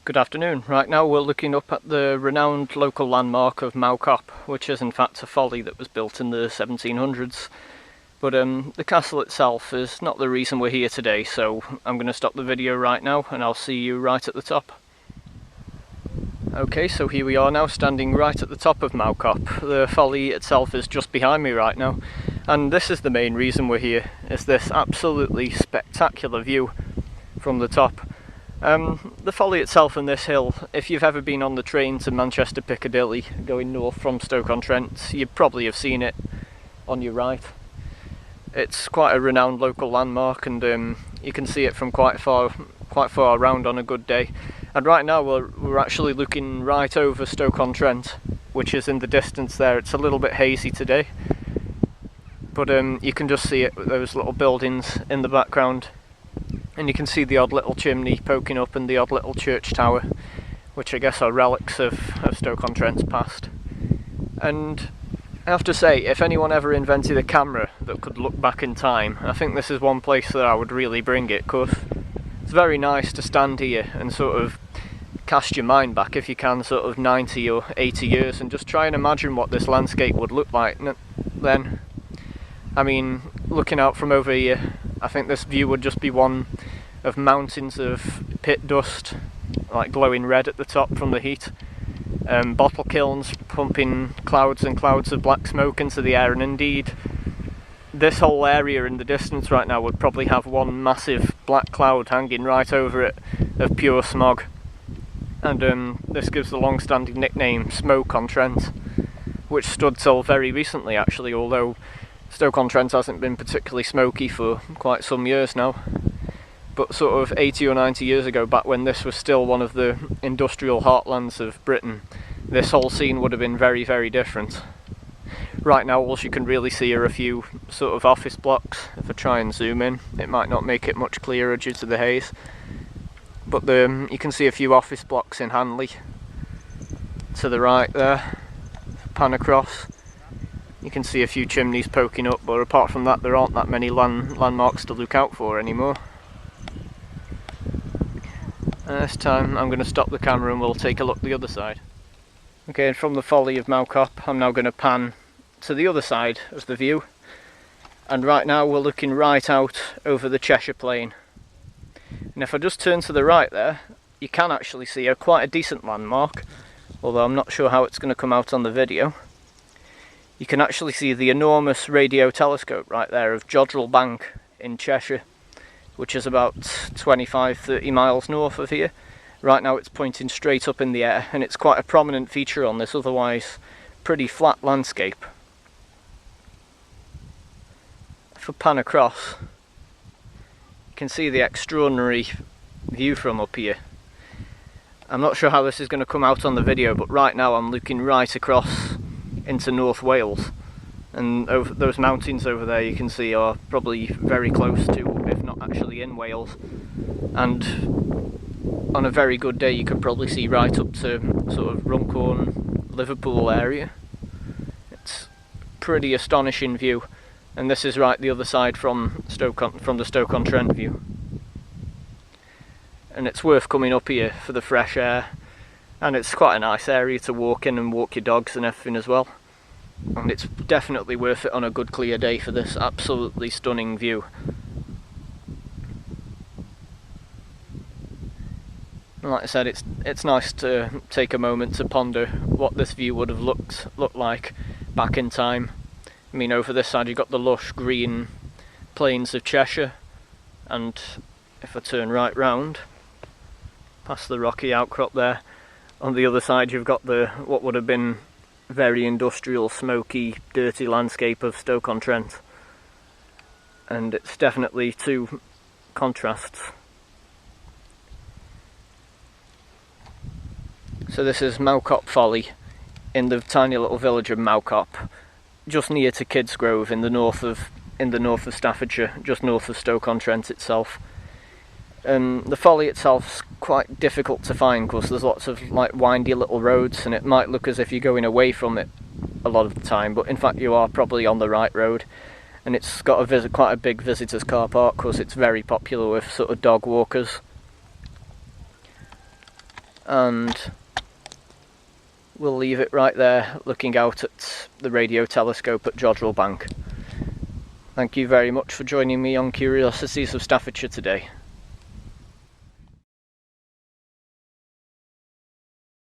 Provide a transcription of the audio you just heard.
Good afternoon. Right now we're looking up at the renowned local landmark of Mow Cop, which is in fact a folly that was built in the 1700s. But the castle itself is not the reason we're here today, so I'm going to stop the video right now and I'll see you right at the top. Okay, so here we are now, standing right at the top of Mow Cop. The folly itself is just behind me right now, and this is the main reason we're here, is this absolutely spectacular view from the top. The folly itself and this hill, if you've ever been on the train to Manchester Piccadilly going north from Stoke-on-Trent, you probably have seen it on your right. It's quite a renowned local landmark, and you can see it from quite far around on a good day. And right now we're actually looking right over Stoke-on-Trent, which is in the distance there. It's a little bit hazy today, but you can just see it with those little buildings in the background. And you can see the odd little chimney poking up and the odd little church tower, which I guess are relics of Stoke-on-Trent's past. And I have to say, if anyone ever invented a camera that could look back in time, I think this is one place that I would really bring it, because it's very nice to stand here and sort of cast your mind back, if you can, sort of 90 or 80 years, and just try and imagine what this landscape would look like then. I mean, looking out from over here, I think this view would just be one of mountains of pit dust, like glowing red at the top from the heat. Bottle kilns pumping clouds and clouds of black smoke into the air, and indeed this whole area in the distance right now would probably have one massive black cloud hanging right over it of pure smog. And this gives the long-standing nickname Stoke-on-Trent, which stood till very recently actually, although Stoke-on-Trent hasn't been particularly smoky for quite some years now. But sort of 80 or 90 years ago, back when this was still one of the industrial heartlands of Britain, this whole scene would have been very, very different. Right now all you can really see are a few sort of office blocks. If I try and zoom in, it might not make it much clearer due to the haze. But you can see a few office blocks in Hanley to the right there. Pan across, you can see a few chimneys poking up, but apart from that there aren't that many landmarks to look out for anymore. This time I'm going to stop the camera and we'll take a look the other side. Okay, and from the folly of Mow Cop I'm now going to pan to the other side of the view, and right now we're looking right out over the Cheshire Plain. And if I just turn to the right there, you can actually see quite a decent landmark, although I'm not sure how it's going to come out on the video. You can actually see the enormous radio telescope right there of Jodrell Bank in Cheshire, which is about 25-30 miles north of here. Right now it's pointing straight up in the air, and it's quite a prominent feature on this otherwise pretty flat landscape. If I pan across, you can see the extraordinary view from up here. I'm not sure how this is going to come out on the video, but right now I'm looking right across into North Wales, and over those mountains over there you can see are probably very close to, if not actually in Wales, and on a very good day you could probably see right up to sort of Runcorn, Liverpool area. It's a pretty astonishing view, and this is right the other side from the Stoke-on-Trent view. And it's worth coming up here for the fresh air, and it's quite a nice area to walk in and walk your dogs and everything as well. And it's definitely worth it on a good clear day for this absolutely stunning view. And like I said, it's nice to take a moment to ponder what this view would have looked like back in time. I mean, over this side you've got the lush green plains of Cheshire, and if I turn right round past the rocky outcrop there, on the other side you've got what would have been very industrial, smoky, dirty landscape of Stoke-on-Trent. And it's definitely two contrasts. So this is Mow Cop Folly in the tiny little village of Mow Cop, just near to Kidsgrove in the north of Staffordshire, just north of Stoke-on-Trent itself. The folly itself's quite difficult to find because there's lots of like windy little roads, and it might look as if you're going away from it a lot of the time, but in fact you are probably on the right road. And it's got quite a big visitors car park because it's very popular with sort of dog walkers. and we'll leave it right there looking out at the radio telescope at Jodrell Bank. Thank you very much for joining me on Curiosities of Staffordshire today.